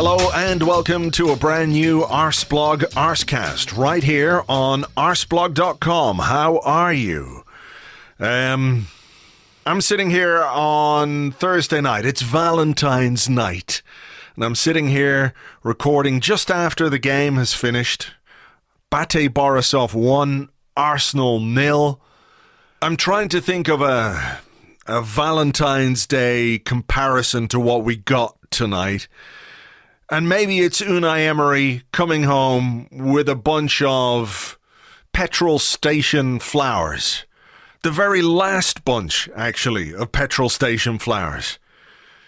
Hello and welcome to a brand new Arseblog Arsecast right here on arseblog.com. How are you? I'm sitting here on Thursday night. It's Valentine's night. And I'm sitting here recording just after the game has finished. BATE Borisov 1, Arsenal 0. I'm trying to think of a Valentine's Day comparison to what we got tonight. And maybe it's Unai Emery coming home with a bunch of petrol station flowers. The very last bunch, actually, of petrol station flowers.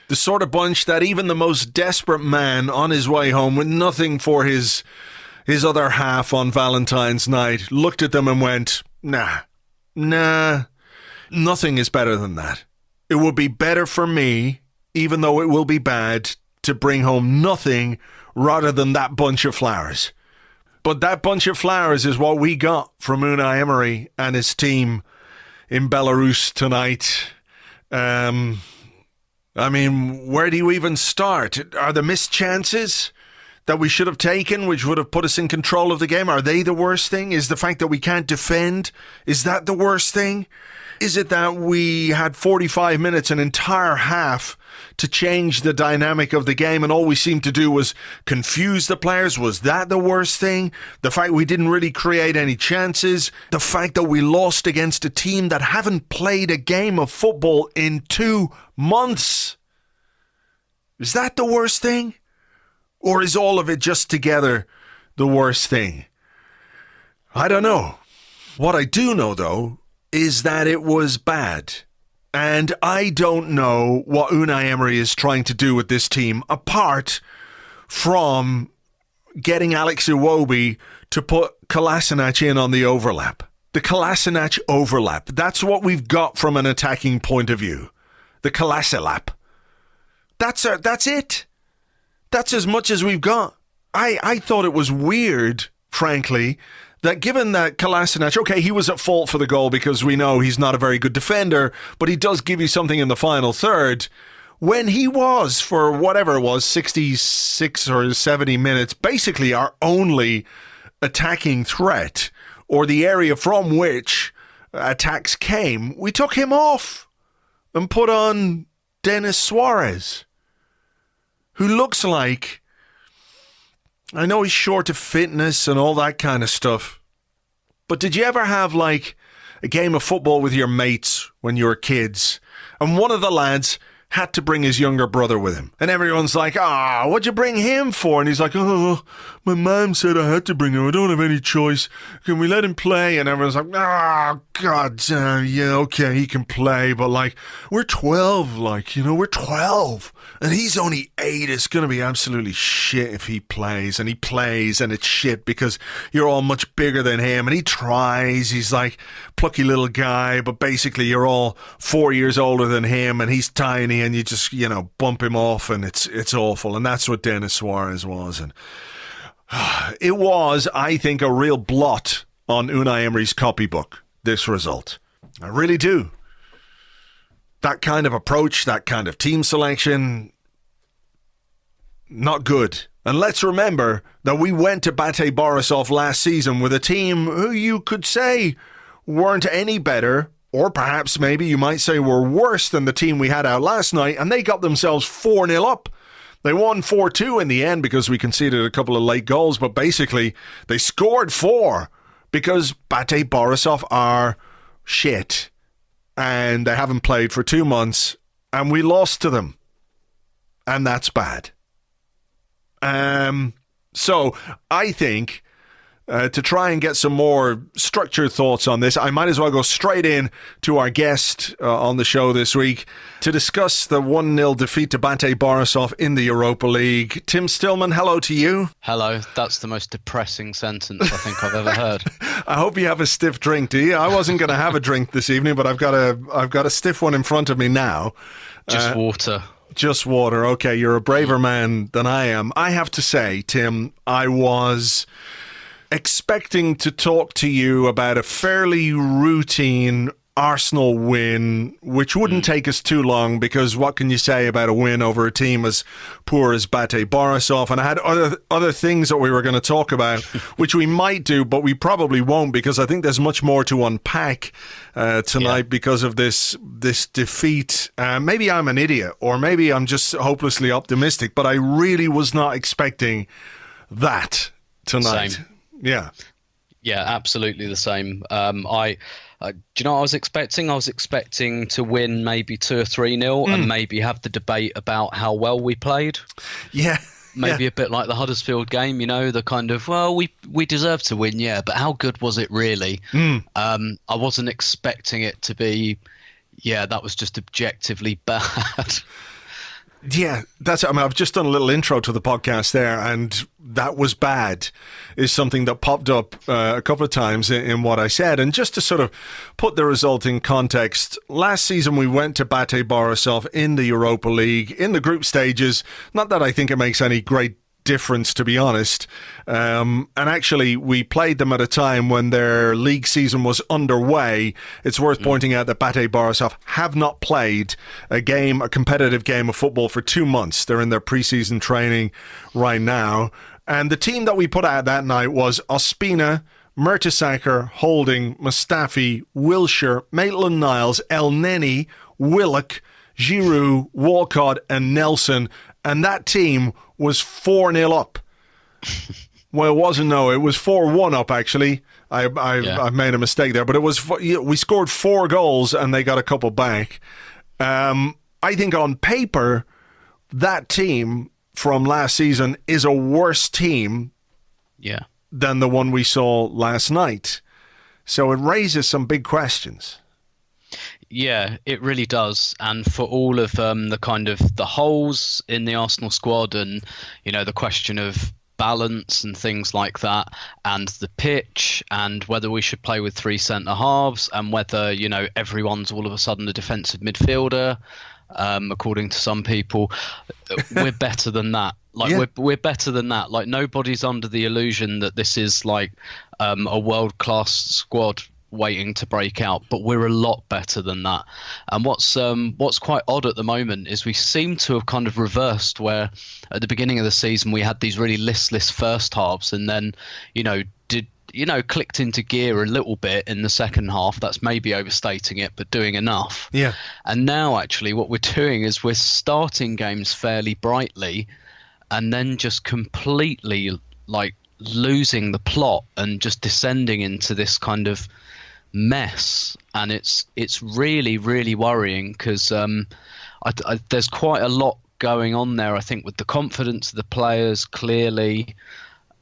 The sort of bunch that even the most desperate man on his way home with nothing for his other half on Valentine's night looked at them and went, nah, nothing is better than that. It would be better for me, even though it will be bad, to bring home nothing rather than that bunch of flowers. But that bunch of flowers is what we got from Unai Emery and his team in Belarus tonight. I mean, where do you even start? Are the missed chances that we should have taken, which would have put us in control of the game, are they the worst thing? Is the fact that we can't defend, is that the worst thing? Is it that we had 45 minutes, an entire half, to change the dynamic of the game and all we seemed to do was confuse the players? Was that the worst thing? The fact we didn't really create any chances? The fact that we lost against a team that haven't played a game of football in 2 months? Is that the worst thing? Or is all of it just together the worst thing? I don't know. What I do know, though, is that it was bad. And I don't know what Unai Emery is trying to do with this team, apart from getting Alex Iwobi to put Kolasinac in on the overlap. The Kolasinac overlap. That's what we've got from an attacking point of view. The Kolasinac. That's it. That's as much as we've got. I thought it was weird, frankly, that given that Kolasinac, okay, he was at fault for the goal because we know he's not a very good defender, but he does give you something in the final third. When he was, for whatever it was, 66 or 70 minutes, basically our only attacking threat, or the area from which attacks came, we took him off and put on Denis Suarez, who looks like, I know he's short of fitness and all that kind of stuff, but did you ever have like a game of football with your mates when you were kids and one of the lads had to bring his younger brother with him and everyone's like, what'd you bring him for? And he's like, my mum said I had to bring him, I don't have any choice, can we let him play? And everyone's like, god damn, yeah, okay, he can play, but like, we're 12, we're 12 and he's only 8. It's going to be absolutely shit if he plays, and he plays and it's shit because you're all much bigger than him and he tries, he's like plucky little guy, but basically you're all 4 years older than him and he's tiny and you just, bump him off and it's awful. And that's what Denis Suarez was. And it was, I think, a real blot on Unai Emery's copybook, this result. I really do. That kind of approach, that kind of team selection, not good. And let's remember that we went to BATE Borisov last season with a team who you could say weren't any better, or perhaps maybe you might say were worse than the team we had out last night, and they got themselves 4-0 up. They won 4-2 in the end because we conceded a couple of late goals, but basically they scored 4 because BATE Borisov are shit. And they haven't played for 2 months, and we lost to them. And that's bad. So I think to try and get some more structured thoughts on this, I might as well go straight in to our guest on the show this week to discuss the 1-0 defeat to BATE Borisov in the Europa League. Tim Stillman, hello to you. Hello. That's the most depressing sentence I think I've ever heard. I hope you have a stiff drink, do you? I wasn't going to have a drink this evening, but I've got a stiff one in front of me now. Just water. Just water. Okay, you're a braver man than I am. I have to say, Tim, I was expecting to talk to you about a fairly routine Arsenal win, which wouldn't take us too long, because what can you say about a win over a team as poor as BATE Borisov? And I had other things that we were going to talk about, which we might do, but we probably won't, because I think there's much more to unpack tonight because of this defeat. Maybe I'm an idiot, or maybe I'm just hopelessly optimistic, but I really was not expecting that tonight. Same. Yeah. Yeah, absolutely the same. Do you know what I was expecting? I was expecting to win maybe 2 or 3-0 and maybe have the debate about how well we played. Yeah. Maybe a bit like the Huddersfield game, the kind of, well, we deserved to win, yeah, but how good was it really? I wasn't expecting it to be, that was just objectively bad. Yeah, I've just done a little intro to the podcast there, and that was bad is something that popped up a couple of times in what I said. And just to sort of put the result in context, last season we went to BATE Borisov in the Europa League, in the group stages. Not that I think it makes any great difference, to be honest. And actually, we played them at a time when their league season was underway. It's worth pointing out that BATE Borisov have not played a competitive game of football for 2 months. They're in their preseason training right now. And the team that we put out that night was Ospina, Mertesacker, Holding, Mustafi, Wilshire, Maitland-Niles, El Neni, Willock, Giroud, Walcott, and Nelson. And that team was 4-0 up. Well, it wasn't. No, it was 4-1 up, actually. I made a mistake there. But it was we scored 4 goals and they got a couple back. I think on paper, that team from last season is a worse team than the one we saw last night. So it raises some big questions. Yeah, it really does. And for all of the kind of the holes in the Arsenal squad and, the question of balance and things like that, and the pitch, and whether we should play with 3 centre-halves, and whether, everyone's all of a sudden a defensive midfielder, according to some people, we're better than that. We're better than that. Like, nobody's under the illusion that this is like a world-class squad waiting to break out, but we're a lot better than that. And what's quite odd at the moment is we seem to have kind of reversed, where at the beginning of the season we had these really listless first halves, and then clicked into gear a little bit in the second half. That's maybe overstating it, but doing enough. Yeah. And now actually what we're doing is we're starting games fairly brightly and then just completely losing the plot and just descending into this kind of mess. And it's really, really worrying, because there's quite a lot going on there, I think, with the confidence of the players, clearly.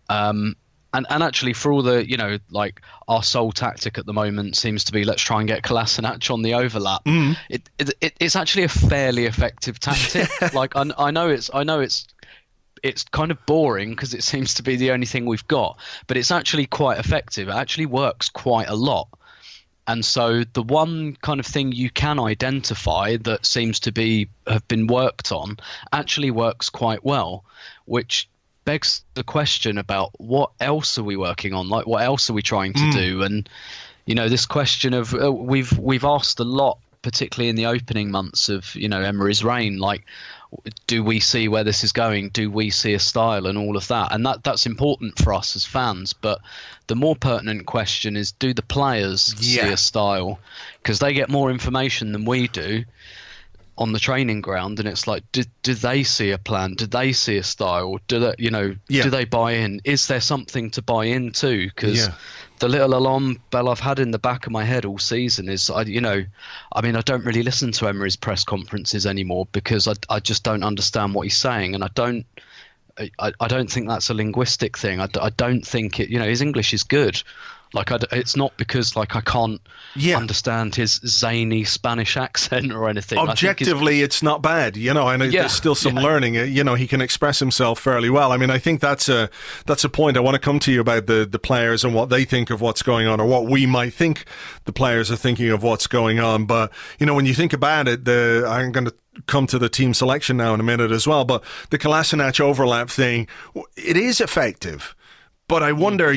And actually, for all the, our sole tactic at the moment seems to be, let's try and get Kolasinac on the overlap. It's actually a fairly effective tactic. I know it's kind of boring because it seems to be the only thing we've got, but it's actually quite effective. It actually works quite a lot. And so the one kind of thing you can identify that seems to have been worked on actually works quite well, which begs the question about what else are we working on? What else are we trying to do? And, this question of we've asked a lot, particularly in the opening months of, Emery's reign, do we see where this is going? Do we see a style and all of that? And that's important for us as fans. But the more pertinent question is, do the players see a style? Because they get more information than we do on the training ground, and it's like, do they see a plan? Do they see a style? Do they, do they buy in? Is there something to buy into? Because the little alarm bell I've had in the back of my head all season is, I don't really listen to Emery's press conferences anymore, because I just don't understand what he's saying, and I don't think that's a linguistic thing. I don't think it. His English is good. It's not because I can't understand his zany Spanish accent or anything. Objectively, it's not bad. I know there's still some learning. He can express himself fairly well. I mean, I think that's a point. I want to come to you about the players and what they think of what's going on, or what we might think the players are thinking of what's going on. But, when you think about it, I'm going to come to the team selection now in a minute as well, but the Kolasinac overlap thing, it is effective. But I wonder,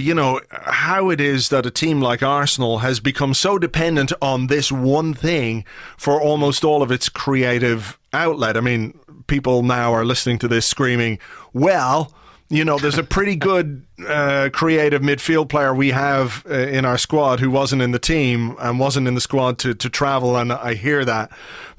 how it is that a team like Arsenal has become so dependent on this one thing for almost all of its creative outlet. I mean, people now are listening to this screaming, well, there's a pretty good creative midfield player we have in our squad who wasn't in the team and wasn't in the squad to travel, and I hear that.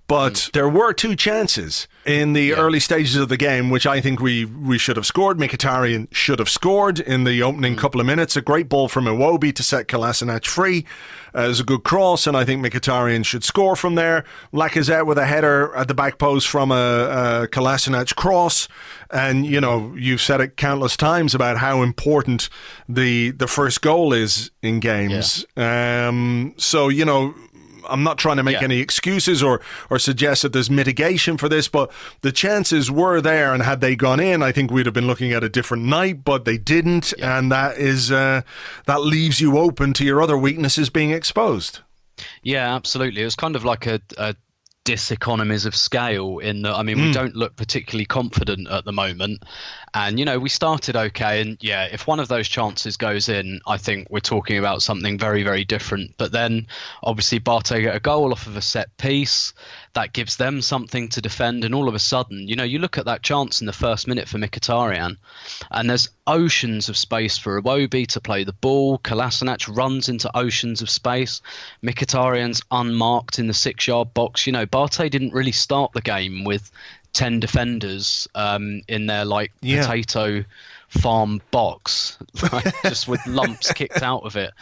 But there were two chances in the early stages of the game, which I think we should have scored. Mkhitaryan should have scored in the opening couple of minutes. A great ball from Iwobi to set Kolasinac free. It was a good cross, and I think Mkhitaryan should score from there. Lacazette with a header at the back post from a Kolasinac cross. And, you've said it countless times about how important the first goal is in games. Yeah. I'm not trying to make any excuses or suggest that there's mitigation for this, but the chances were there, and had they gone in, I think we'd have been looking at a different night, but they didn't, and that is that leaves you open to your other weaknesses being exposed. Yeah, absolutely. It was kind of like a diseconomies of scale in that, we don't look particularly confident at the moment. And, we started okay. And if one of those chances goes in, I think we're talking about something very, very different. But then obviously BATE get a goal off of a set piece. That gives them something to defend. And all of a sudden, you look at that chance in the first minute for Mkhitaryan, and there's oceans of space for Iwobi to play the ball. Kolasinac runs into oceans of space. Mkhitaryan's unmarked in the 6-yard box. BATE didn't really start the game with 10 defenders in their potato farm box, just with lumps kicked out of it.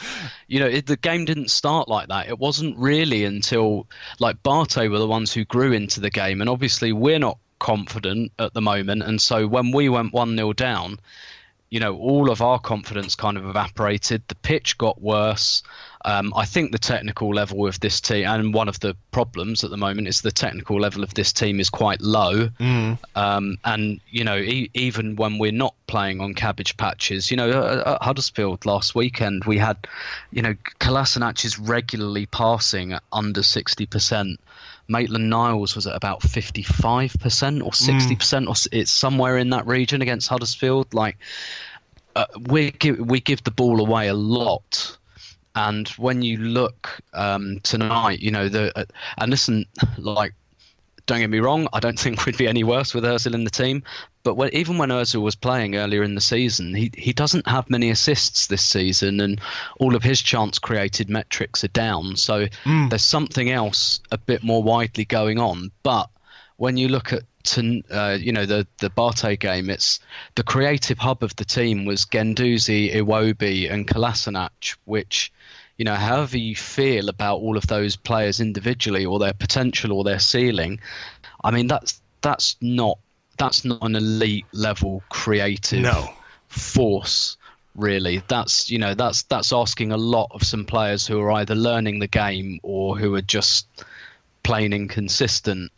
The game didn't start like that. It wasn't really until BATE were the ones who grew into the game, and obviously we're not confident at the moment. And so when we went 1-0 down, all of our confidence kind of evaporated. The pitch got worse. I think the technical level of this team, and one of the problems at the moment is the technical level of this team is quite low. And, even when we're not playing on cabbage patches, at Huddersfield last weekend, we had, Kolasinac is regularly passing at under 60%. Maitland-Niles was at about 55% or 60%, or it's somewhere in that region against Huddersfield. We give the ball away a lot. And when you look tonight, and listen, don't get me wrong, I don't think we'd be any worse with Ozil in the team. But even when Ozil was playing earlier in the season, he doesn't have many assists this season, and all of his chance-created metrics are down. So there's something else a bit more widely going on. But when you look at the BATE game, it's the creative hub of the team was Guendouzi, Iwobi, and Kolasinac, which, however you feel about all of those players individually or their potential or their ceiling, that's not an elite level creative force, really. That's asking a lot of some players who are either learning the game or who are just plain inconsistent.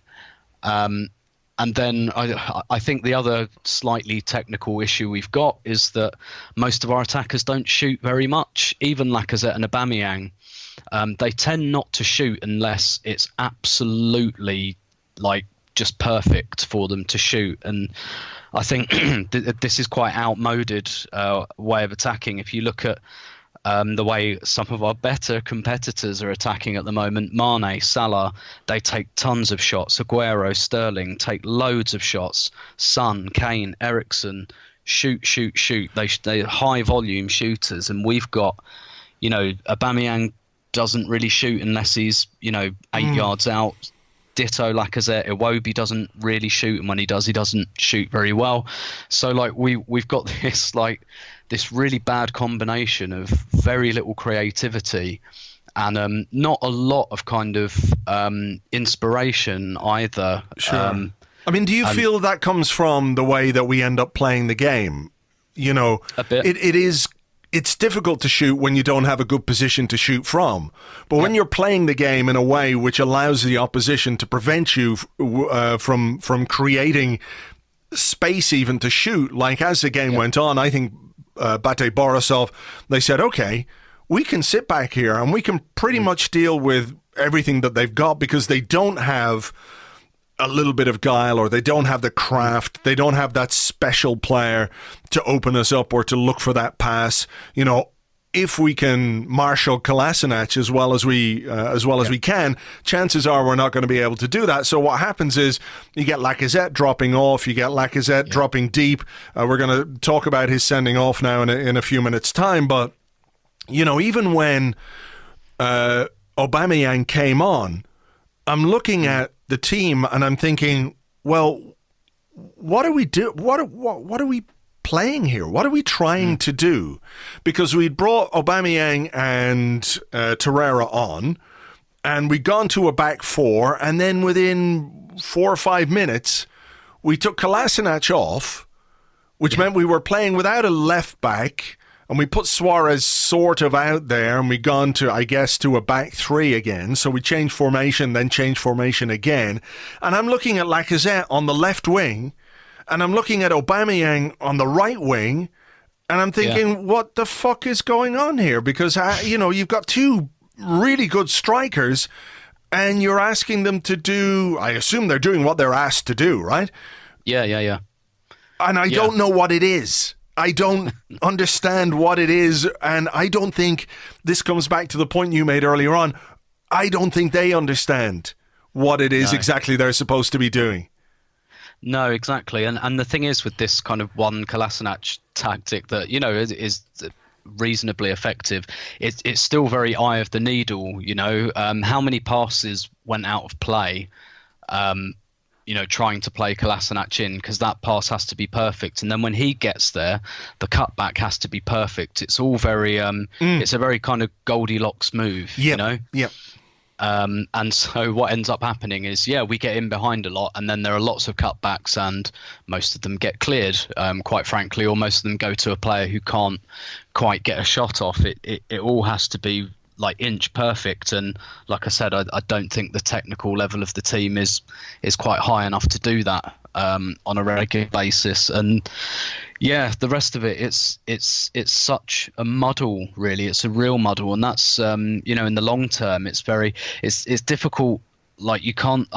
And then I think the other slightly technical issue we've got is that most of our attackers don't shoot very much. Even Lacazette and Aubameyang, they tend not to shoot unless it's absolutely just perfect for them to shoot. And I think this is quite outmoded way of attacking. If you look at the way some of our better competitors are attacking at the moment, Mane, Salah, they take tons of shots. Aguero, Sterling take loads of shots. Son, Kane, Eriksen, shoot. They're high volume shooters, and we've got, Aubameyang doesn't really shoot unless he's 8 yards out. Ditto Lacazette. Iwobi doesn't really shoot, and when he does, he doesn't shoot very well. So we've got this really bad combination of very little creativity and not a lot of kind of inspiration either. Sure. Do you feel that comes from the way that we end up playing the game? A bit. It's difficult to shoot when you don't have a good position to shoot from. But when you're playing the game in a way which allows the opposition to prevent you from creating space even to shoot, as the game went on, I think BATE Borisov, they said, okay, we can sit back here and we can pretty much deal with everything that they've got because they don't have a little bit of guile, or they don't have the craft, they don't have that special player to open us up or to look for that pass. You know, if we can marshal Kolasinac as well as we can, chances are we're not going to be able to do that. So what happens is you get Lacazette dropping off, you get Lacazette dropping deep. We're going to talk about his sending off now in a few minutes' time. But, you know, even when Aubameyang came on, I'm looking at the team and I'm thinking, well, what do we do? What are we playing here? What are we trying to do? Because we'd brought Aubameyang and Torreira on, and we'd gone to a back four, and then within 4 or 5 minutes, we took Kolasinac off, which meant we were playing without a left back, and we put Suarez sort of out there, and we'd gone to, I guess, to a back three again. So we changed formation, then changed formation again. And I'm looking at Lacazette on the left wing, and I'm looking at Aubameyang on the right wing, and I'm thinking, what the fuck is going on here? Because, you know, you've got two really good strikers, and you're asking them to do, I assume they're doing what they're asked to do, right? Yeah. And I don't know what it is. I don't understand what it is, and I don't think, this comes back to the point you made earlier on, I don't think they understand what it is exactly they're supposed to be doing. No, exactly. And the thing is with this kind of one Kolasinac tactic that, you know, is reasonably effective, it's still very eye of the needle, you know. How many passes went out of play, you know, trying to play Kolasinac in, because that pass has to be perfect. And then when he gets there, the cutback has to be perfect. It's all very, it's a very kind of Goldilocks move, you know? Yeah. And so what ends up happening is, we get in behind a lot, and then there are lots of cutbacks, and most of them get cleared, quite frankly, or most of them go to a player who can't quite get a shot off. It all has to be like inch perfect, and like I said, I don't think the technical level of the team is quite high enough to do that on a regular basis. And the rest of it, it's such a muddle, really. It's a real muddle, and that's you know, in the long term, it's difficult. Like, you can't.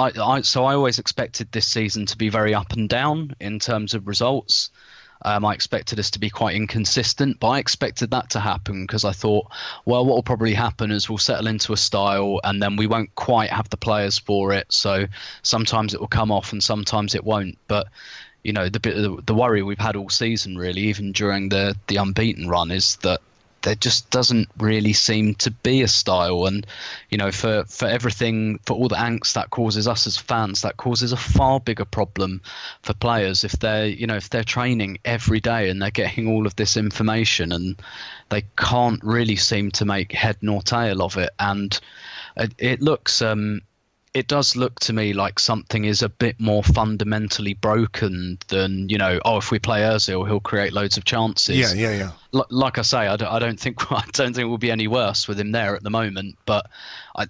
So I always expected this season to be very up and down in terms of results. I expected us to be quite inconsistent, but I expected that to happen because I thought, well, what will probably happen is we'll settle into a style and then we won't quite have the players for it. So sometimes it will come off and sometimes it won't. But, you know, the worry we've had all season, really, even during the unbeaten run, is that there just doesn't really seem to be a style. And, you know, for everything, for all the angst that causes us as fans, that causes a far bigger problem for players if they're training every day and they're getting all of this information and they can't really seem to make head nor tail of it. And it does look to me like something is a bit more fundamentally broken than, you know, if we play Ozil, he'll create loads of chances. Yeah. Like I say, I don't think it will be any worse with him there at the moment, but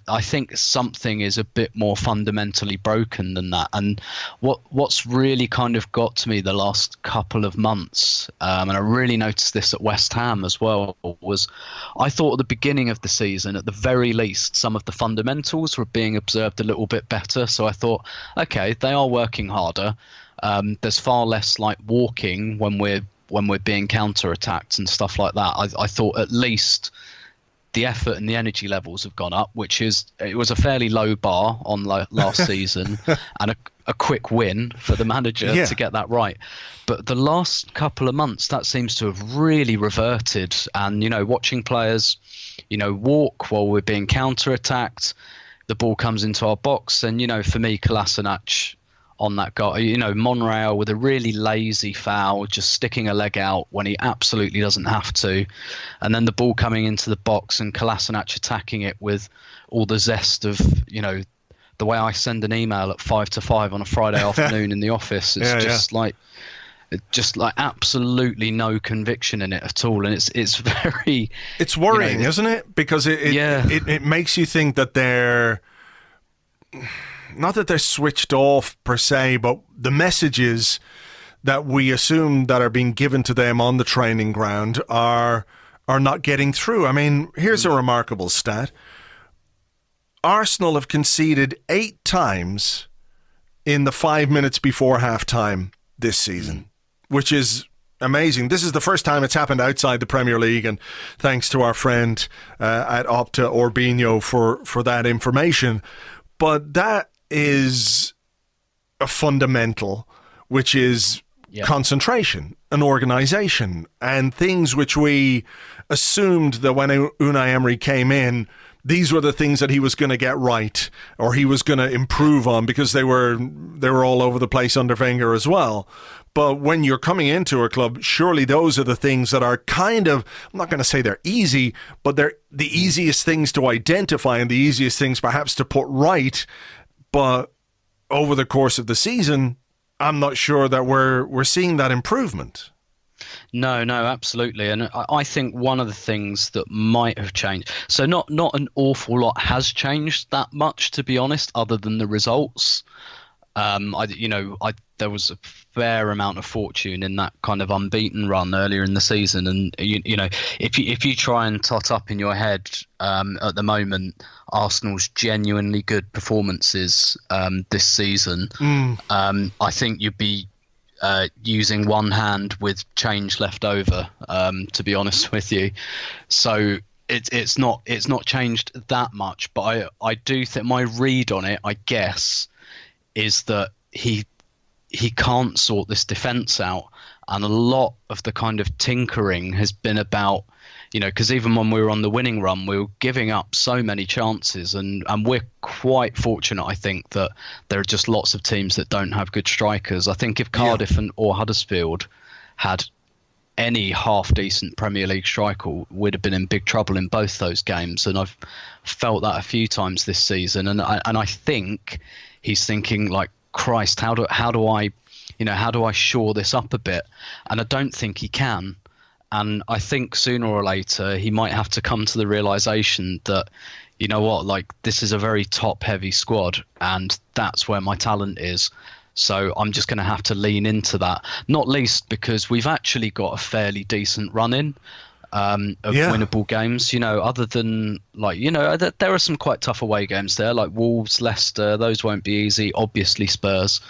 I think something is a bit more fundamentally broken than that. And what's really kind of got to me the last couple of months, and I really noticed this at West Ham as well, was I thought at the beginning of the season, at the very least, some of the fundamentals were being observed a little bit better. So I thought, okay, they are working harder. There's far less like walking when we're being counter-attacked and stuff like that. I thought at least the effort and the energy levels have gone up, it was a fairly low bar on last season and a quick win for the manager to get that right. But the last couple of months, that seems to have really reverted. And, you know, watching players, you know, walk while we're being counter-attacked, the ball comes into our box. And, you know, for me, Kolasinac on that guy, you know, Monreal with a really lazy foul, just sticking a leg out when he absolutely doesn't have to, and then the ball coming into the box and Kolasinac attacking it with all the zest of, you know, the way I send an email at 5 to 5 on a Friday afternoon in the office. It's just like absolutely no conviction in it at all, and it's very, it's worrying, isn't it? Because it makes you think that they're not that they're switched off per se, but the messages that we assume that are being given to them on the training ground are not getting through. I mean, here's a remarkable stat. Arsenal have conceded 8 times in the 5 minutes before halftime this season, which is amazing. This is the first time it's happened outside the Premier League, and thanks to our friend at Opta Orbino for that information. But that is a fundamental, which is concentration and organisation, and things which we assumed that when Unai Emery came in, these were the things that he was going to get right, or he was going to improve on, because they were all over the place under Wenger as well. But when you're coming into a club, surely those are the things that are kind of, I'm not going to say they're easy, but they're the easiest things to identify and the easiest things perhaps to put right. But over the course of the season, I'm not sure that we're seeing that improvement. No, absolutely. And I think one of the things that might have changed, so not an awful lot has changed that much, to be honest, other than the results. There was a fair amount of fortune in that kind of unbeaten run earlier in the season, and if you try and tot up in your head at the moment Arsenal's genuinely good performances this season, I think you'd be using one hand with change left over, to be honest with you. So it's not changed that much, but I do think my read on it, I guess, is that he can't sort this defence out, and a lot of the kind of tinkering has been about, because even when we were on the winning run, we were giving up so many chances, and we're quite fortunate, I think, that there are just lots of teams that don't have good strikers. I think if Cardiff or Huddersfield had any half-decent Premier League striker, we'd have been in big trouble in both those games, and I've felt that a few times this season, and I think he's thinking, like, Christ, how do I shore this up a bit? And I don't think he can. And I think sooner or later he might have to come to the realization that, you know what, like, this is a very top-heavy squad, and that's where my talent is. So I'm just going to have to lean into that, not least because we've actually got a fairly decent run-in of winnable games, other than, there are some quite tough away games there, like Wolves, Leicester. Those won't be easy, obviously Spurs,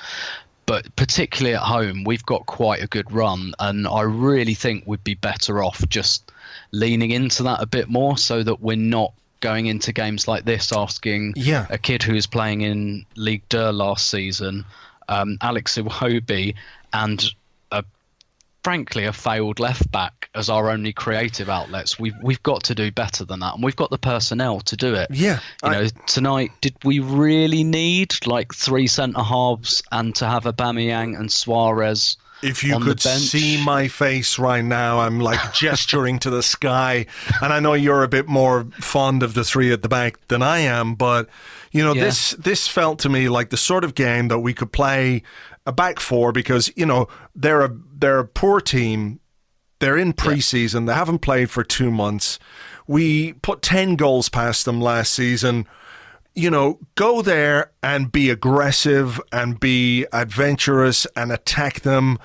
but particularly at home we've got quite a good run, and I really think we'd be better off just leaning into that a bit more, so that we're not going into games like this asking a kid who was playing in Ligue 2 last season, Alex Iwobi, and frankly a failed left back as our only creative outlets. We've got to do better than that, and we've got the personnel to do it. Tonight, did we really need like three centre halves and to have Aubameyang and Suarez? If you could see my face right now, I'm like gesturing to the sky, and I know you're a bit more fond of the three at the back than I am, but this felt to me like the sort of game that we could play a back four, because they're a poor team. They're in pre-season. They haven't played for 2 months. We put 10 goals past them last season. Go there and be aggressive and be adventurous and attack them.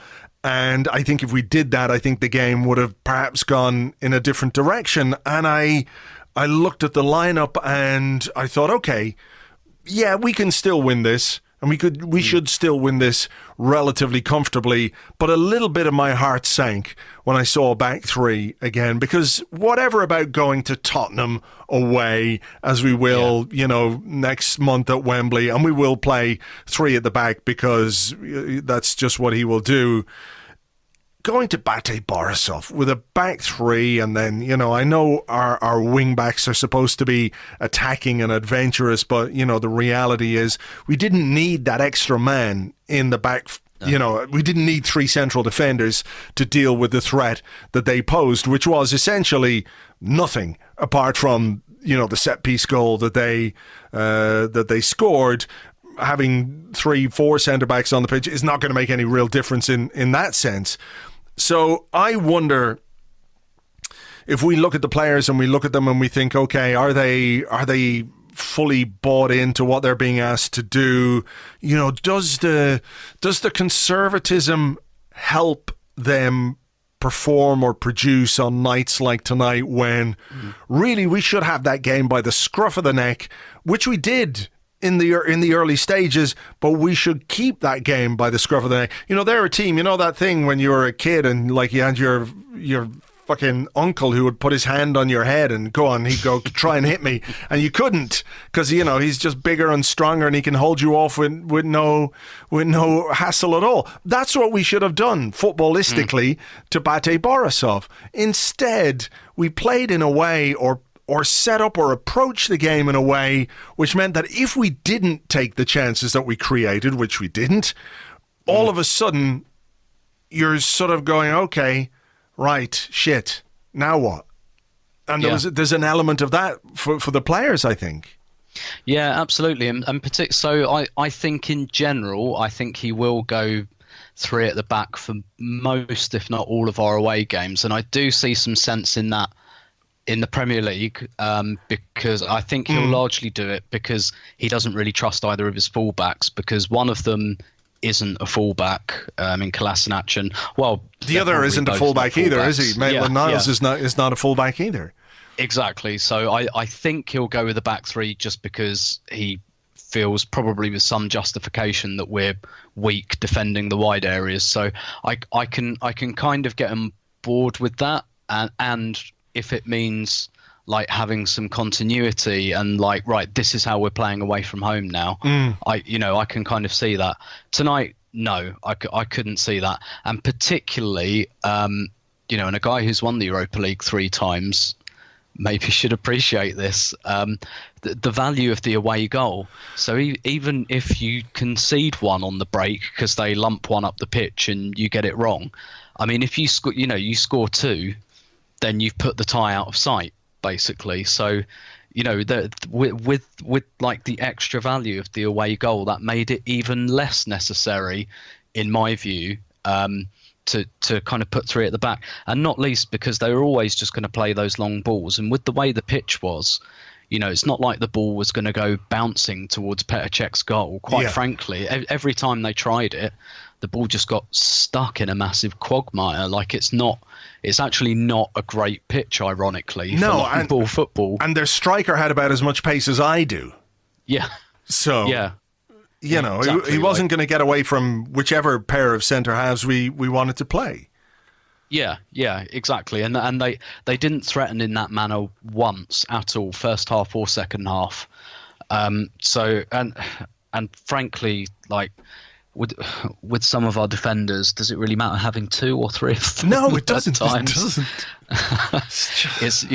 And I think if we did that, I think the game would have perhaps gone in a different direction. And I looked at the lineup and I thought, okay, we can still win this. And we should still win this relatively comfortably. But a little bit of my heart sank when I saw back three again, because whatever about going to Tottenham away, as we will, next month at Wembley, and we will play three at the back because that's just what he will do. Going to BATE Borisov with a back three, and then, I know our wing backs are supposed to be attacking and adventurous, but, the reality is we didn't need that extra man in the back. No. We didn't need three central defenders to deal with the threat that they posed, which was essentially nothing apart from, the set piece goal that they scored. Having 3-4 centre backs on the pitch is not going to make any real difference in that sense. So I wonder if we look at the players and we look at them and we think, okay, are they fully bought into what they're being asked to do? Does the conservatism help them perform or produce on nights like tonight when really we should have that game by the scruff of the neck, which we did in the early stages, but we should keep that game by the scruff of the neck. They're a team. That thing when you were a kid and like you had your fucking uncle who would put his hand on your head and he'd go try and hit me, and you couldn't because he's just bigger and stronger and he can hold you off with no hassle at all. That's what we should have done footballistically to BATE Borisov. Instead, we played in a way or set up or approach the game in a way which meant that if we didn't take the chances that we created, which we didn't, all of a sudden you're sort of going, okay, right, shit, now what? And there's an element of that for the players, I think. Yeah, absolutely. And so I think in general, I think he will go 3 at the back for most, if not all, of our away games. And I do see some sense in that in the Premier League, because I think he'll largely do it because he doesn't really trust either of his fullbacks, because one of them isn't a fullback in Kolasinac, and the other isn't a fullback either, is he? Maitland-Niles is not a fullback either. Exactly. So I think he'll go with the back 3 just because he feels, probably with some justification, that we're weak defending the wide areas. So I can kind of get on board with that, and if it means like having some continuity and like, right, this is how we're playing away from home now. I can kind of see that. Tonight, no, I couldn't see that. And particularly, and a guy who's won the Europa League 3 times maybe should appreciate this, the value of the away goal. So even if you concede one on the break because they lump one up the pitch and you get it wrong, I mean, if you score 2, then you've put the tie out of sight, basically. So, with like the extra value of the away goal, that made it even less necessary, in my view, to kind of put 3 at the back, and not least because they were always just going to play those long balls. And with the way the pitch was, it's not like the ball was going to go bouncing towards Petr Cech's goal. Quite frankly, every time they tried it, the ball just got stuck in a massive quagmire. Like it's actually not a great pitch, ironically, for long ball football. And their striker had about as much pace as I do. Yeah. So yeah. Exactly, he wasn't going to get away from whichever pair of centre halves we wanted to play. Yeah, exactly. And they didn't threaten in that manner once at all, first half or second half. So frankly, like with some of our defenders, does it really matter having 2 or 3 of them? No, it doesn't. Times? It doesn't. It's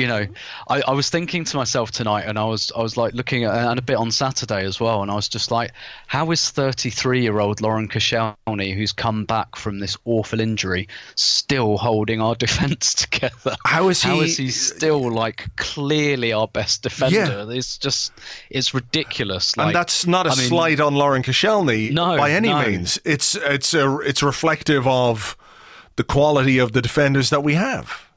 I was thinking to myself tonight, and I was like looking at, and a bit on Saturday as well, and I was just like, how is 33-year-old Lauren Koscielny, who's come back from this awful injury, still holding our defence together? How is he still like clearly our best defender? Yeah. It's ridiculous. And that's not a slight on Lauren Koscielny by any means. It's reflective of the quality of the defenders that we have.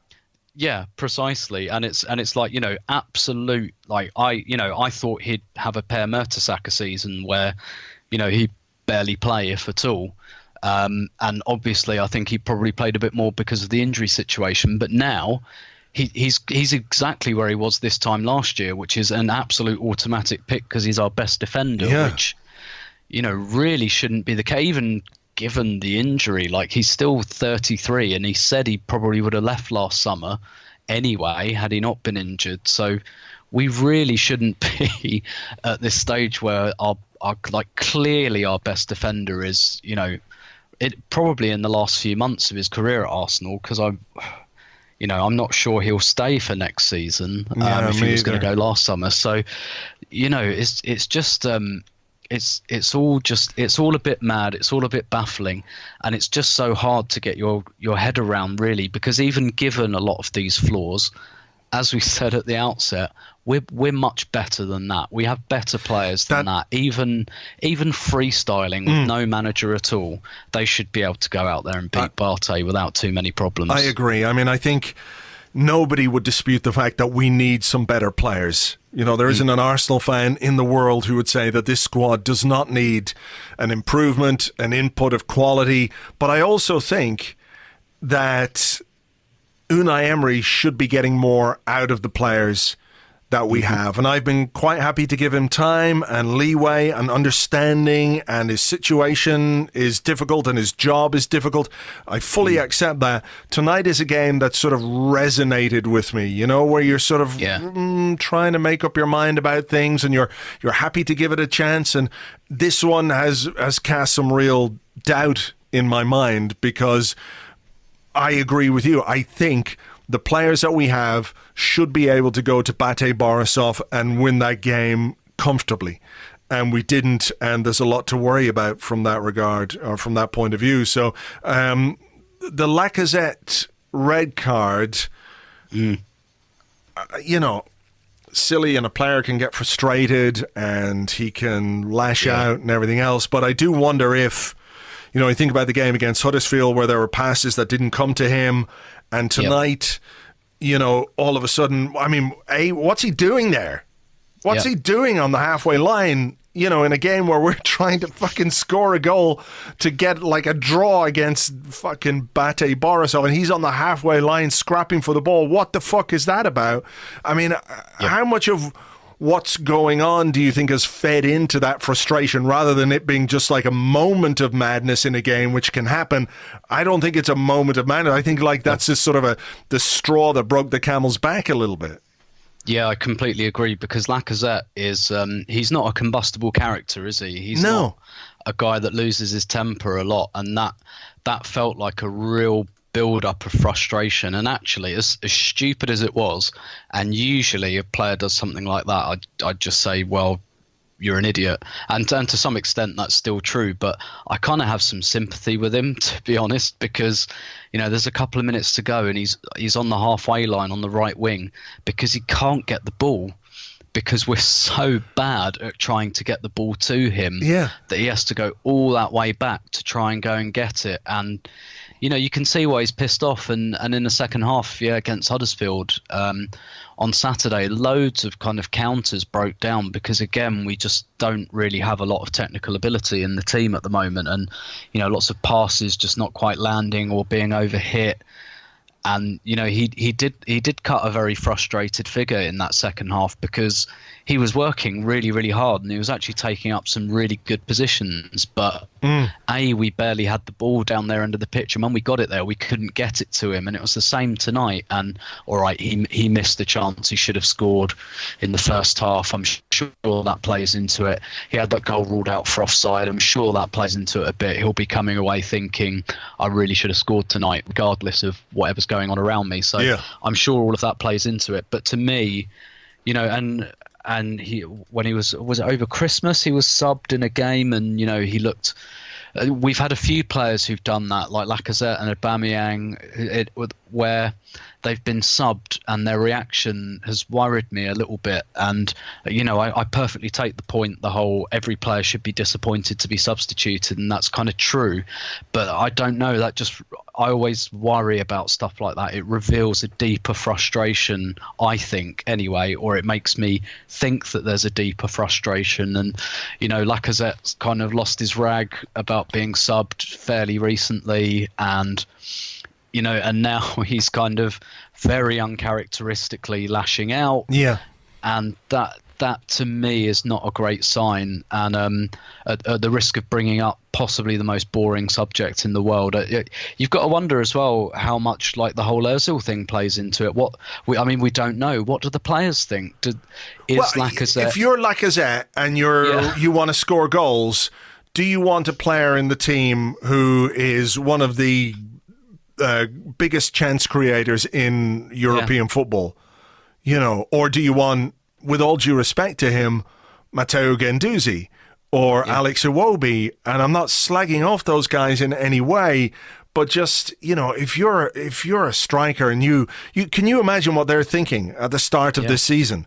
Yeah, precisely. And it's like, absolute, like I thought he'd have a Per Mertesacker season where, he'd barely play, if at all. And obviously I think he probably played a bit more because of the injury situation. But now he's exactly where he was this time last year, which is an absolute automatic pick because he's our best defender, which, really shouldn't be the case. Even given the injury, like he's still 33, and he said he probably would have left last summer anyway had he not been injured. So we really shouldn't be at this stage where our like clearly our best defender is, it probably in the last few months of his career at Arsenal, because I'm not sure he'll stay for next season if he was going to go last summer. So it's just it's all a bit mad. It's all a bit baffling, and it's just so hard to get your head around, really, because even given a lot of these flaws, as we said at the outset, we're much better than that. We have better players than that. Even freestyling with no manager at all, they should be able to go out there and beat BATE without too many problems. I agree. I mean, I think nobody would dispute the fact that we need some better players. There isn't an Arsenal fan in the world who would say that this squad does not need an improvement, an input of quality. But I also think that Unai Emery should be getting more out of the players that we have. And I've been quite happy to give him time and leeway and understanding, and his situation is difficult and his job is difficult. I fully accept that. Tonight is a game that sort of resonated with me, you know, where you're sort of trying to make up your mind about things, and you're happy to give it a chance. And this one has cast some real doubt in my mind, because I agree with you. I think the players that we have should be able to go to BATE Borisov and win that game comfortably. And we didn't, and there's a lot to worry about from that regard, or from that point of view. So the Lacazette red card, you know, silly, and a player can get frustrated and he can lash out and everything else. But I do wonder if, you know, you think about the game against Huddersfield where there were passes that didn't come to him. And tonight, you know, all of a sudden, I mean, what's he doing there? What's he doing on the halfway line, you know, in a game where we're trying to fucking score a goal to get like a draw against fucking BATE Borisov, and he's on the halfway line scrapping for the ball. What the fuck is that about? I mean, how much of what's going on do you think has fed into that frustration, rather than it being just like a moment of madness in a game, which can happen? I don't think it's a moment of madness. I think like that's just sort of the straw that broke the camel's back a little bit. Yeah, I completely agree, because Lacazette is he's not a combustible character, is he? He's not a guy that loses his temper a lot, and that felt like a real build-up of frustration. And actually, as stupid as it was, and usually a player does something like that, I'd just say, well, you're an idiot. And to some extent, that's still true. But I kind of have some sympathy with him, to be honest, because, you know, there's a couple of minutes to go, and he's on the halfway line on the right wing because he can't get the ball, because we're so bad at trying to get the ball to him that he has to go all that way back to try and go and get it. And you know, you can see why he's pissed off. And in the second half, against Huddersfield on Saturday, loads of kind of counters broke down, because, again, we just don't really have a lot of technical ability in the team at the moment. And, you know, lots of passes just not quite landing or being overhit. And, you know, he did cut a very frustrated figure in that second half, because he was working really, really hard, and he was actually taking up some really good positions. But we barely had the ball down there under the pitch, and when we got it there, we couldn't get it to him. And it was the same tonight. And all right, he missed the chance he should have scored in the first half. I'm sure that plays into it. He had that goal ruled out for offside. I'm sure that plays into it a bit. He'll be coming away thinking, I really should have scored tonight, regardless of whatever's going on around me. So I'm sure all of that plays into it. But to me, you know, and he, when he was it over Christmas, he was subbed in a game, and, you know, he looked. We've had a few players who've done that, like Lacazette and Aubameyang, where they've been subbed and their reaction has worried me a little bit. And, you know, I perfectly take the point, the whole every player should be disappointed to be substituted, and that's kind of true. But I don't know, I always worry about stuff like that. It reveals a deeper frustration, I think, anyway, or it makes me think that there's a deeper frustration. And, you know, Lacazette's kind of lost his rag about being subbed fairly recently, and, you know, and now he's kind of very uncharacteristically lashing out. Yeah. And that to me is not a great sign. And at the risk of bringing up possibly the most boring subject in the world, you've got to wonder as well how much like the whole Ozil thing plays into it. We don't know. What do the players think? Lacazette? If you're Lacazette and you want to score goals, do you want a player in the team who is one of the biggest chance creators in European football? You know, or do you want, with all due respect to him, Matteo Guendouzi or Alex Iwobi? And I'm not slagging off those guys in any way, but just, you know, if you're a striker and you can you imagine what they're thinking at the start of this season?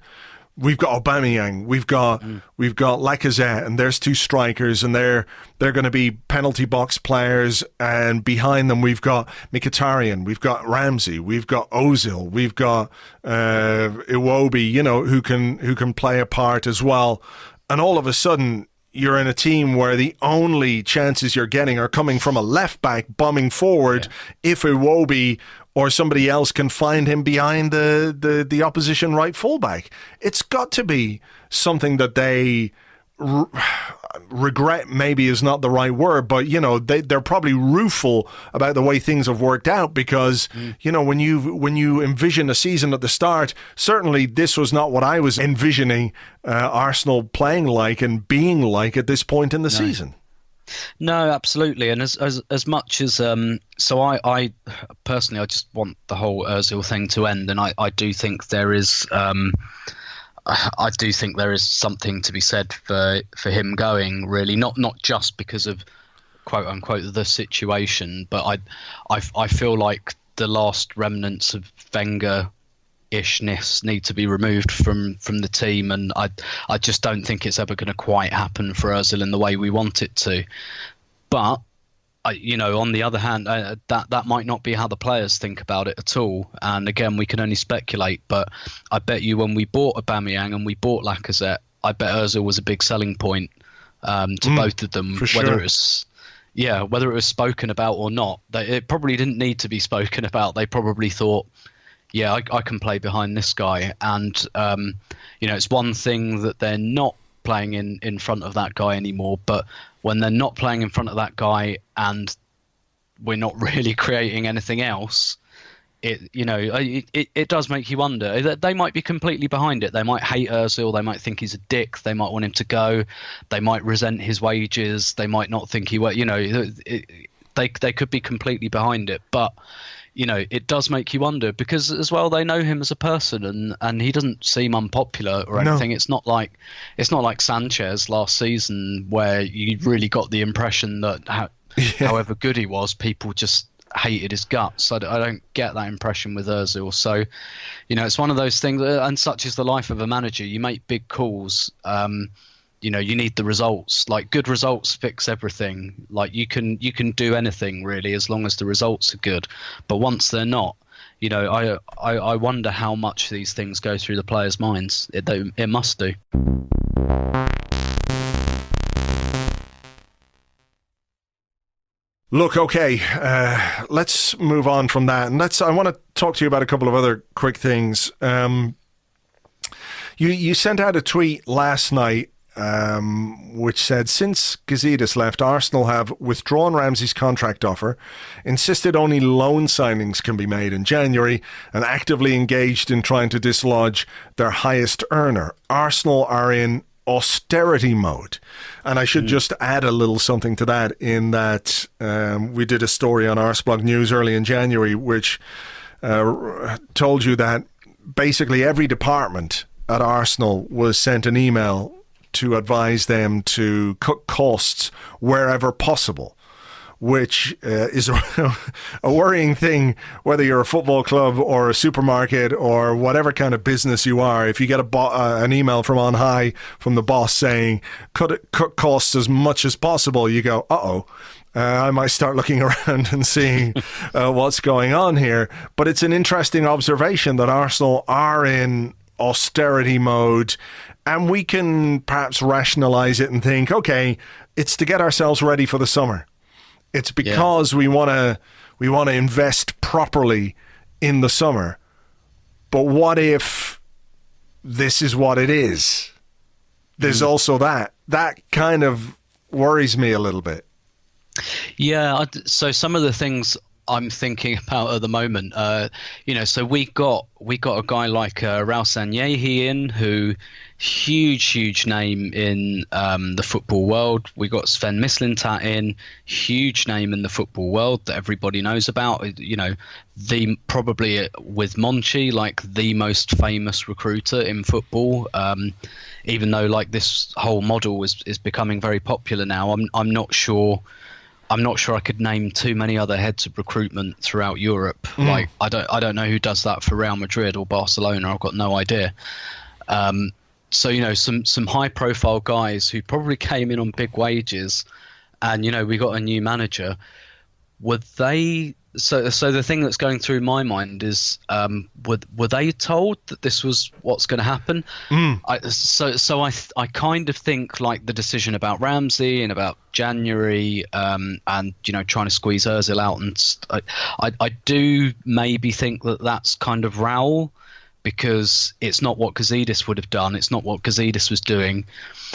We've got Aubameyang, we've got Lacazette, and there's two strikers, and they're going to be penalty box players, and behind them we've got Mkhitaryan, we've got Ramsey, we've got Ozil, we've got Iwobi, you know, who can play a part as well. And all of a sudden, you're in a team where the only chances you're getting are coming from a left back bombing forward if Iwobi or somebody else can find him behind the opposition right fullback. It's got to be something that they regret, maybe is not the right word, but they're probably rueful about the way things have worked out, because when you envision a season at the start, certainly this was not what I was envisioning Arsenal playing like and being like at this point in the season. No, absolutely. And as much as so I personally, I just want the whole Ozil thing to end, and I do think there is I do think there is something to be said for him going, really, not just because of quote unquote the situation, but I feel like the last remnants of Wenger-ishness need to be removed from the team, and I just don't think it's ever going to quite happen for Ozil in the way we want it to. But on the other hand, that might not be how the players think about it at all. And again, we can only speculate. But I bet you when we bought Aubameyang and we bought Lacazette, I bet Ozil was a big selling point to both of them. Whether it was spoken about or not, it probably didn't need to be spoken about. They probably thought, I can play behind this guy. And it's one thing that they're not playing in front of that guy anymore, but when they're not playing in front of that guy and we're not really creating anything else, it does make you wonder. They might be completely behind it. They might hate Ozil. They might think he's a dick. They might want him to go. They might resent his wages. They might not think they could be completely behind it. But it does make you wonder, because as well, they know him as a person, and he doesn't seem unpopular or anything. No. It's not like Sanchez last season, where you really got the impression that however good he was, people just hated his guts. I don't get that impression with Ozil. So, it's one of those things, and such is the life of a manager. You make big calls. You need the results. Like, good results fix everything. Like, you can do anything really as long as the results are good. But once they're not, I wonder how much these things go through the players' minds. It must do. Look, okay, let's move on from that, and I want to talk to you about a couple of other quick things. You sent out a tweet last night, which said, since Gazidis left, Arsenal have withdrawn Ramsey's contract offer, insisted only loan signings can be made in January, and actively engaged in trying to dislodge their highest earner. Arsenal are in austerity mode. And I should just add a little something to that, in that we did a story on Arseblog News early in January, which told you that basically every department at Arsenal was sent an email to advise them to cut costs wherever possible, which is a worrying thing, whether you're a football club or a supermarket or whatever kind of business you are. If you get an email from on high from the boss saying cut costs as much as possible, you go, I might start looking around and seeing what's going on here. But it's an interesting observation that Arsenal are in austerity mode, and we can perhaps rationalize it and think, okay, it's to get ourselves ready for the summer. It's because we want to invest properly in the summer. But what if this is what it is? There's also that kind of worries me a little bit. Yeah, so some of the things I'm thinking about at the moment, so we got a guy like Raul Sanyehi in, who huge name in the football world. We got Sven Mislintat in, huge name in the football world that everybody knows about. The probably with Monchi, like the most famous recruiter in football. Even though like this whole model is becoming very popular now, I'm not sure I could name too many other heads of recruitment throughout Europe. Like I don't know who does that for Real Madrid or Barcelona. I've got no idea. So some high profile guys who probably came in on big wages, and we got a new manager. Would they So the thing that's going through my mind is, were they told that this was what's going to happen? I kind of think like the decision about Ramsey and about January, and trying to squeeze Ozil out, and I do maybe think that that's kind of Raul, because it's not what Gazidis would have done. It's not what Gazidis was doing.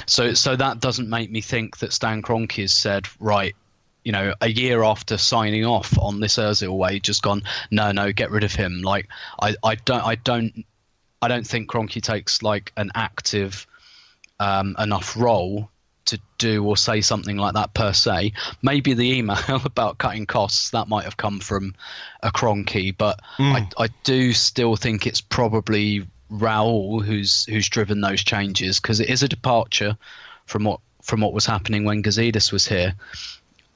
So that doesn't make me think that Stan Kroenke has said, right, a year after signing off on this Ozil way, just gone, no, get rid of him. Like, I don't think Kroenke takes like an active enough role to do or say something like that per se. Maybe the email about cutting costs, that might have come from a Kroenke, but I do still think it's probably Raul who's driven those changes, because it is a departure from what was happening when Gazidis was here.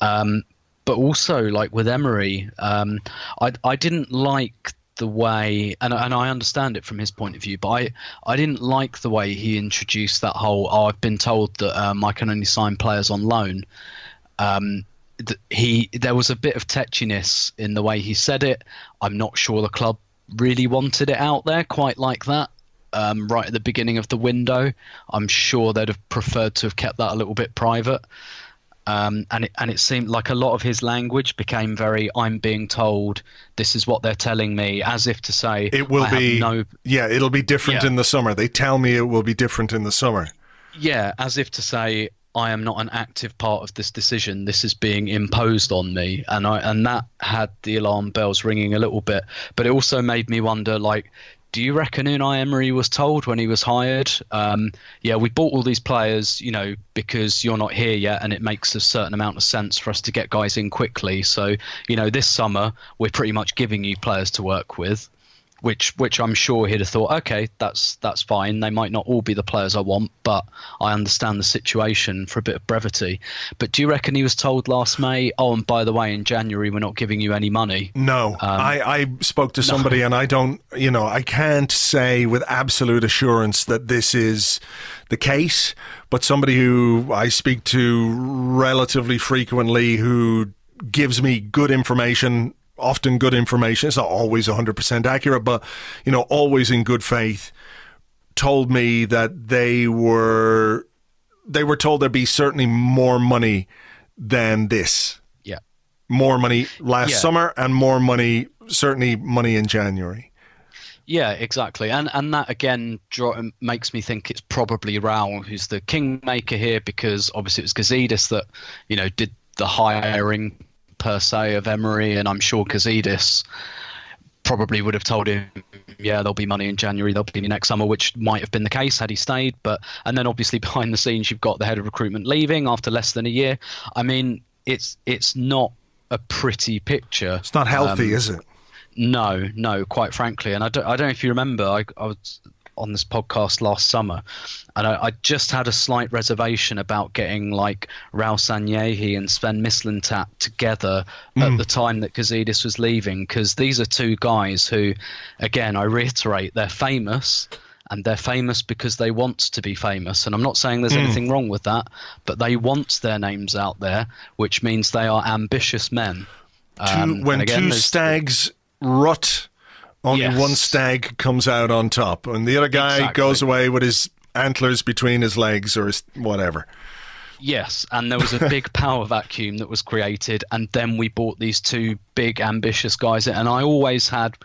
But also, like with Emery, I didn't like the way, and I understand it from his point of view, but I didn't like the way he introduced that whole, I've been told that I can only sign players on loan. There was a bit of tetchiness in the way he said it. I'm not sure the club really wanted it out there quite like that. Right at the beginning of the window, I'm sure they'd have preferred to have kept that a little bit private. And it seemed like a lot of his language became very, I'm being told, this is what they're telling me, as if to say, it will it'll be different in the summer. They tell me it will be different in the summer. Yeah, as if to say, I am not an active part of this decision. This is being imposed on me. And that had the alarm bells ringing a little bit. But it also made me wonder, like, do you reckon Unai Emery was told when he was hired, we bought all these players, because you're not here yet, and it makes a certain amount of sense for us to get guys in quickly. So, this summer we're pretty much giving you players to work with, which I'm sure he'd have thought, okay, that's fine. They might not all be the players I want, but I understand the situation for a bit of brevity. But do you reckon he was told last May, oh, and by the way, in January, we're not giving you any money? No, I spoke to somebody and I don't, I can't say with absolute assurance that this is the case, but somebody who I speak to relatively frequently, who gives me good information, often good information, it's not always 100% accurate, but always in good faith, told me that they were told there'd be certainly more money than this. Yeah. More money last summer, and more money, certainly money in January. Yeah, exactly. And that again makes me think it's probably Raul who's the kingmaker here, because obviously it was Gazidis that, did the hiring per se of Emery, and I'm sure Gazidis probably would have told him, there'll be money in January, there'll be next summer, which might have been the case had he stayed. And then obviously behind the scenes you've got the head of recruitment leaving after less than a year. I mean, it's not a pretty picture. It's not healthy, is it? No, quite frankly. And I don't know if you remember, I was on this podcast last summer, and I just had a slight reservation about getting like Raul Sanllehi and Sven Mislintat together at the time that Gazidis was leaving, because these are two guys who, again, I reiterate, they're famous, and they're famous because they want to be famous. And I'm not saying there's anything wrong with that, but they want their names out there, which means they are ambitious men. When two stags rut, only one stag comes out on top, and the other guy goes away with his antlers between his legs or his whatever. Yes, and there was a big power vacuum that was created, and then we bought these two big ambitious guys, and I always had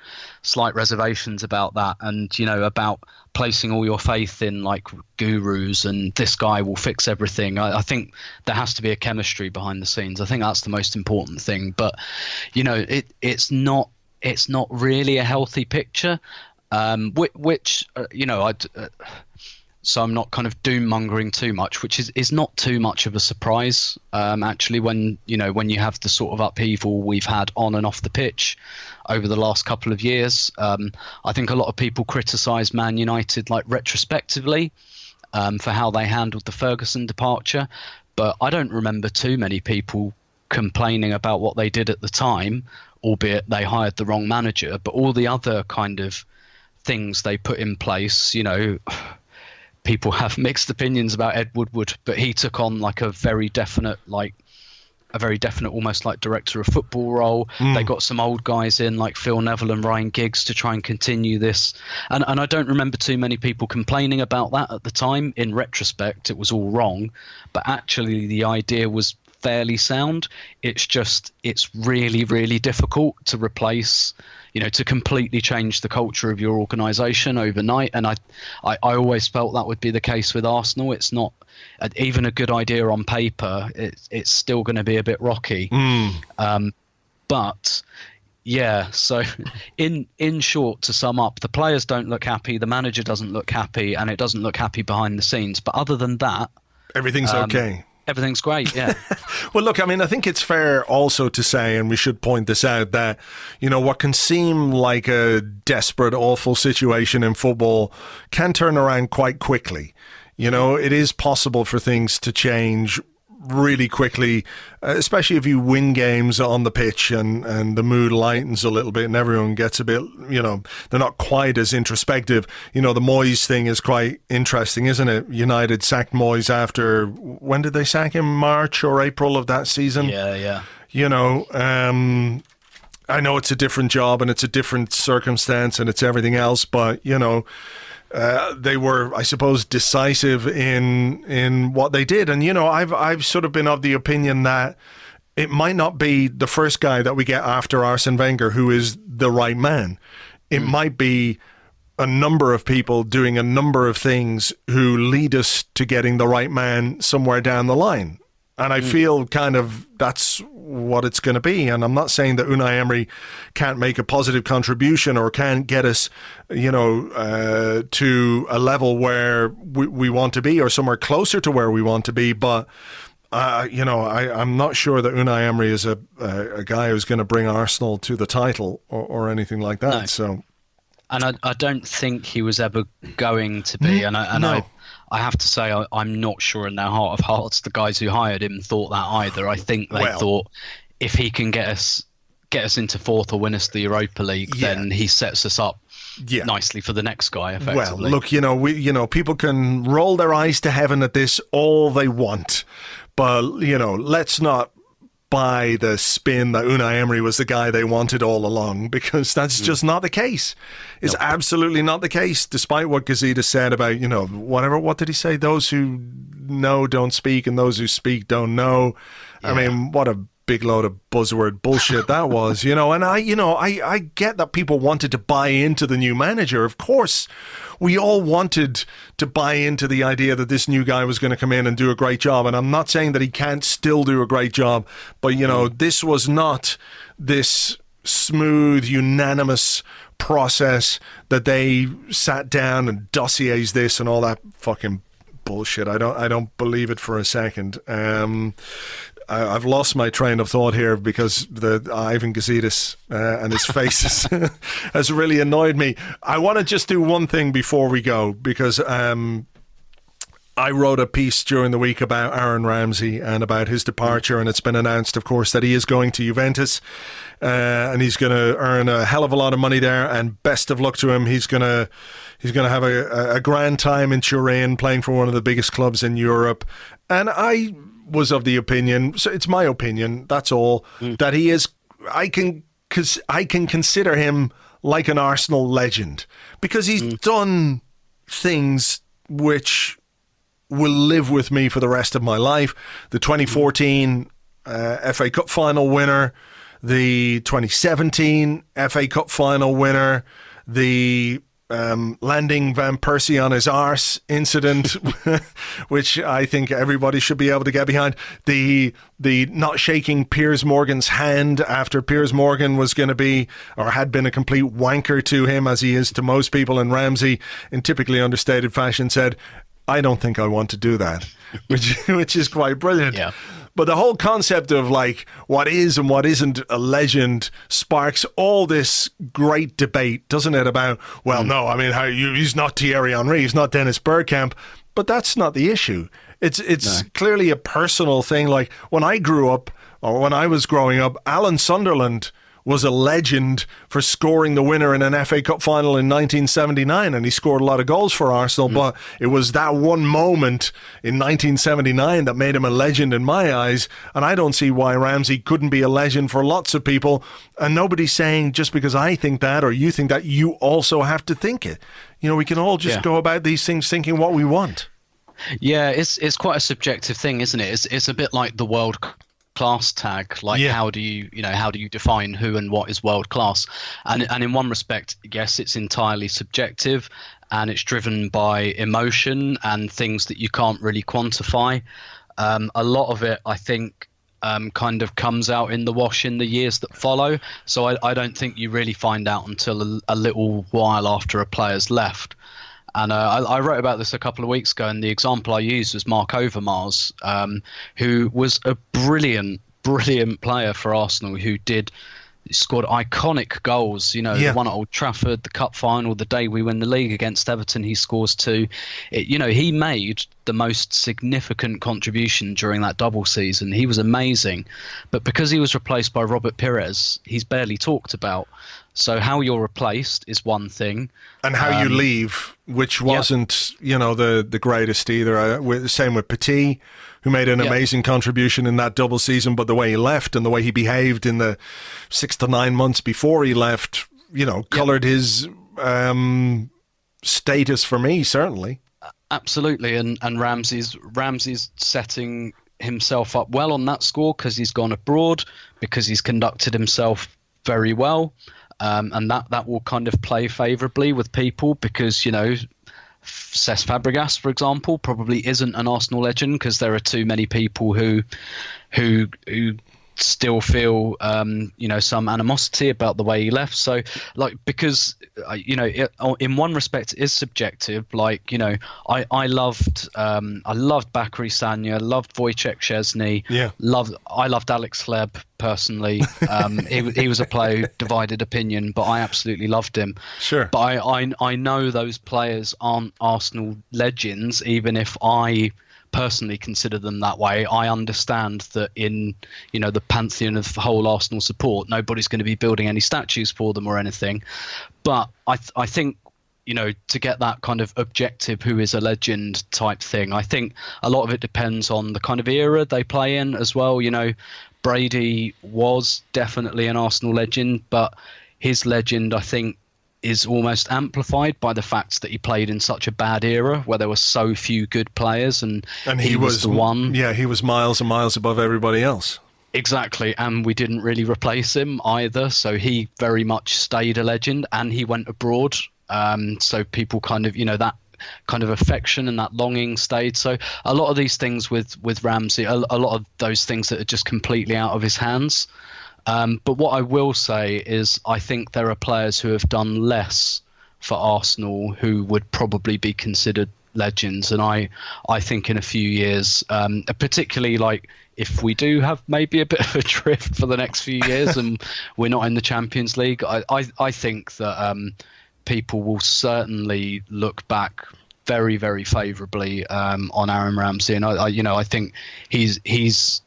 slight reservations about that, and about placing all your faith in like gurus and this guy will fix everything. I think there has to be a chemistry behind the scenes. I think that's the most important thing, but it's not really a healthy picture, which so I'm not kind of doom mongering too much, which is not too much of a surprise, actually, when you have the sort of upheaval we've had on and off the pitch over the last couple of years. I think a lot of people criticise Man United like retrospectively for how they handled the Ferguson departure, but I don't remember too many people complaining about what they did at the time, albeit they hired the wrong manager. But all the other kind of things they put in place, people have mixed opinions about Ed Woodward, but he took on like a very definite like a very definite, almost like director of football role. They got some old guys in like Phil Neville and Ryan Giggs to try and continue this. And I don't remember too many people complaining about that at the time. In retrospect, it was all wrong. But actually, the idea was fairly sound. It's really, really difficult to replace, to completely change the culture of your organisation overnight. And I always felt that would be the case with Arsenal. It's not even a good idea on paper. It's still going to be a bit rocky. But yeah, so in short, to sum up, the players don't look happy, the manager doesn't look happy, and it doesn't look happy behind the scenes. But other than that, everything's okay. Everything's great, yeah. Well, look, I mean, I think it's fair also to say, and we should point this out, that, what can seem like a desperate, awful situation in football can turn around quite quickly. It is possible for things to change really quickly, especially if you win games on the pitch and the mood lightens a little bit and everyone gets a bit, they're not quite as introspective. The Moyes thing is quite interesting, isn't it? United sacked Moyes after, when did they sack him? March or April of that season? Yeah. I know it's a different job and it's a different circumstance and it's everything else, but, they were, I suppose, decisive in what they did. And, I've sort of been of the opinion that it might not be the first guy that we get after Arsene Wenger who is the right man. It might be a number of people doing a number of things who lead us to getting the right man somewhere down the line. And I feel kind of that's what it's going to be. And I'm not saying that Unai Emery can't make a positive contribution or can't get us, to a level where we want to be or somewhere closer to where we want to be. But, I'm not sure that Unai Emery is a guy who's going to bring Arsenal to the title or anything like that. No. So, and I don't think he was ever going to be. I have to say, I'm not sure in their heart of hearts the guys who hired him thought that either. I think they thought if he can get us into fourth or win us the Europa League, then he sets us up nicely for the next guy, effectively. Well, look, people can roll their eyes to heaven at this all they want, but, let's not buy the spin that Unai Emery was the guy they wanted all along, because that's just not the case. It's absolutely not the case, despite what Gazeta said about, what did he say? Those who know don't speak and those who speak don't know. Yeah. I mean, what a big load of buzzword bullshit that was, and I get that people wanted to buy into the new manager. Of course, we all wanted to buy into the idea that this new guy was going to come in and do a great job. And I'm not saying that he can't still do a great job, but, this was not this smooth, unanimous process that they sat down and dossiers this and all that fucking bullshit. I don't believe it for a second. I've lost my train of thought here because the Ivan Gazidis and his face has really annoyed me. I want to just do one thing before we go, because I wrote a piece during the week about Aaron Ramsey and about his departure, and it's been announced, of course, that he is going to Juventus, and he's going to earn a hell of a lot of money there, and best of luck to him. He's going to have a grand time in Turin, playing for one of the biggest clubs in Europe. And I was of the opinion, so it's my opinion, that's all, that he is, I can consider him like an Arsenal legend, because he's done things which will live with me for the rest of my life. The 2014 FA Cup final winner, the 2017 FA Cup final winner, the landing Van Persie on his arse incident, which I think everybody should be able to get behind. The not shaking Piers Morgan's hand after Piers Morgan was going to be, or had been, a complete wanker to him, as he is to most people. And Ramsey, in typically understated fashion, said, "I don't think I want to do that," which is quite brilliant. Yeah. But the whole concept of like what is and what isn't a legend sparks all this great debate, doesn't it? About, well, no, I mean, he's not Thierry Henry, he's not Dennis Bergkamp, but that's not the issue. It's clearly a personal thing. Like when I grew up, or when I was growing up, Alan Sunderland was a legend for scoring the winner in an FA Cup final in 1979, and he scored a lot of goals for Arsenal, but it was that one moment in 1979 that made him a legend in my eyes, and I don't see why Ramsey couldn't be a legend for lots of people, and nobody's saying just because I think that or you think that, you also have to think it. You know, we can all just go about these things thinking what we want. Yeah, it's quite a subjective thing, isn't it? It's a bit like the world class tag. Like, how do you define who and what is world class? And in one respect, yes, it's entirely subjective, and it's driven by emotion and things that you can't really quantify. A lot of it, I think, kind of comes out in the wash in the years that follow. So I don't think you really find out until a little while after a player's left. And I wrote about this a couple of weeks ago, and the example I used was Mark Overmars, who was a brilliant player for Arsenal, who scored iconic goals, the one at Old Trafford, the cup final, the day we win the league against Everton, he scores 2. He made the most significant contribution during that double season. He was amazing. But because he was replaced by Robert Pires, he's barely talked about. So how you're replaced is one thing. And how you leave, which wasn't, the greatest either. Same with Petit, who made an amazing contribution in that double season, but the way he left and the way he behaved in the 6 to 9 months before he left, coloured his status for me, certainly. Absolutely. And Ramsey's setting himself up well on that score because he's gone abroad, because he's conducted himself very well. And that will kind of play favourably with people because, Cesc Fabregas, for example, probably isn't an Arsenal legend because there are too many people who still feel, some animosity about the way he left. So, because, in one respect, it is subjective. I loved Bakary Sagna, loved Wojciech Szczesny. I loved Alex Hleb personally. He was a player who divided opinion, but I absolutely loved him. Sure. But I know those players aren't Arsenal legends, even if I personally consider them that way. I understand that in the pantheon of whole Arsenal support, nobody's going to be building any statues for them or anything, but I think to get that kind of objective who is a legend type thing, I think a lot of it depends on the kind of era they play in as well. Brady was definitely an Arsenal legend, but his legend, I think, is almost amplified by the fact that he played in such a bad era where there were so few good players, and he was the one. Yeah, he was miles and miles above everybody else. Exactly, and we didn't really replace him either, so he very much stayed a legend, and he went abroad. So people kind of, that kind of affection and that longing stayed. So a lot of these things with Ramsey, a lot of those things that are just completely out of his hands. But what I will say is I think there are players who have done less for Arsenal who would probably be considered legends. And I think in a few years, particularly if we do have maybe a bit of a drift for the next few years and we're not in the Champions League, I think that people will certainly look back very, very favourably on Aaron Ramsey. And I think he's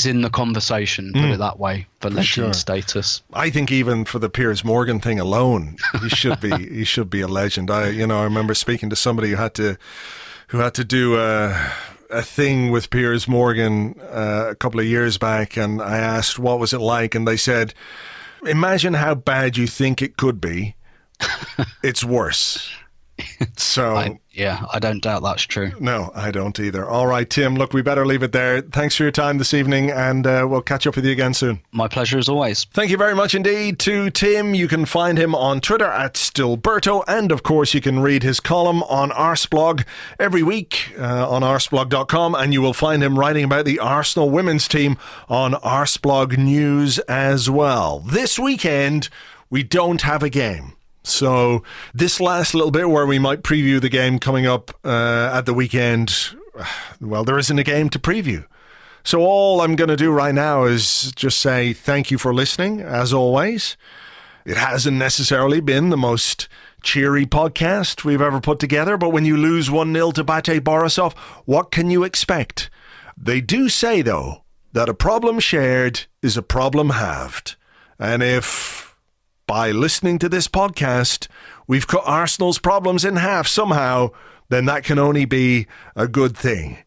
in the conversation, put it that way, for legend status. I think even for the Piers Morgan thing alone, he should be a legend. I remember speaking to somebody who had to do a thing with Piers Morgan a couple of years back, and I asked what was it like, and they said, imagine how bad you think it could be. It's worse. So I don't doubt that's true. No, I don't either. All right, Tim, look, we better leave it there. Thanks for your time this evening, and we'll catch up with you again soon. My pleasure as always. Thank you very much indeed to Tim. You can find him on Twitter at Stillberto, and of course you can read his column on Arseblog every week on arseblog.com, and you will find him writing about the Arsenal women's team on Arseblog News as well. This weekend, we don't have a game. So this last little bit where we might preview the game coming up at the weekend, well, there isn't a game to preview. So all I'm going to do right now is just say thank you for listening, as always. It hasn't necessarily been the most cheery podcast we've ever put together, but when you lose 1-0 to BATE Borisov, what can you expect? They do say, though, that a problem shared is a problem halved. And if, by listening to this podcast, we've cut Arsenal's problems in half somehow, then that can only be a good thing.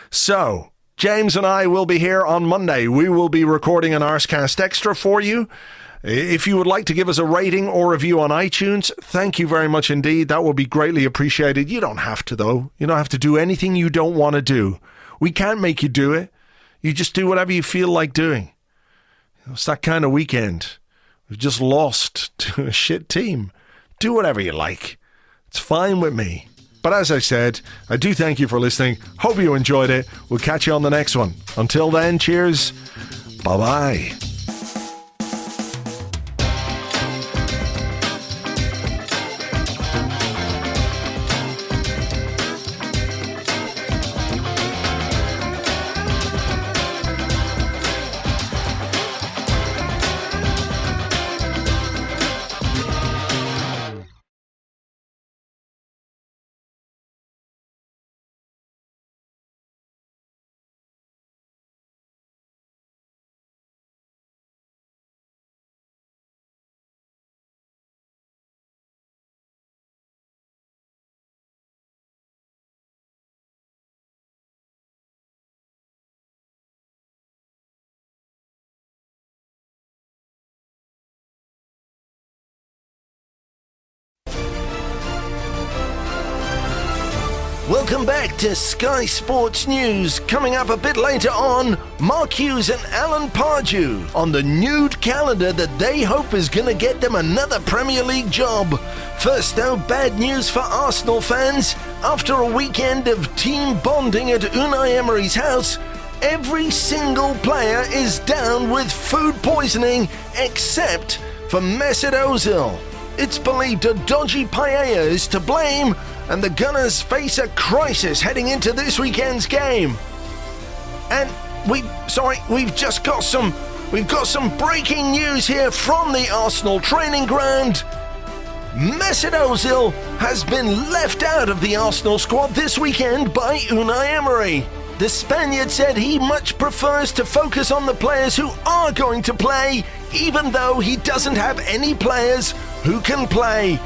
So, James and I will be here on Monday. We will be recording an Arsecast Extra for you. If you would like to give us a rating or review on iTunes, thank you very much indeed. That will be greatly appreciated. You don't have to, though. You don't have to do anything you don't want to do. We can't make you do it. You just do whatever you feel like doing. It's that kind of weekend. We've just lost to a shit team. Do whatever you like. It's fine with me. But as I said, I do thank you for listening. Hope you enjoyed it. We'll catch you on the next one. Until then, cheers. Bye-bye. Welcome back to Sky Sports News. Coming up a bit later on, Mark Hughes and Alan Pardew on the nude calendar that they hope is going to get them another Premier League job. First though, bad news for Arsenal fans. After a weekend of team bonding at Unai Emery's house, every single player is down with food poisoning except for Mesut Ozil. It's believed a dodgy paella is to blame, and the Gunners face a crisis heading into this weekend's game. And we've got some breaking news here from the Arsenal training ground. Mesut Ozil has been left out of the Arsenal squad this weekend by Unai Emery. The Spaniard said he much prefers to focus on the players who are going to play, even though he doesn't have any players who can play.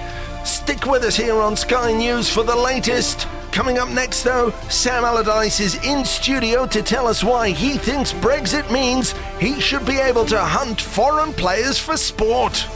Stick with us here on Sky News for the latest. Coming up next though, Sam Allardyce is in studio to tell us why he thinks Brexit means he should be able to hunt foreign players for sport.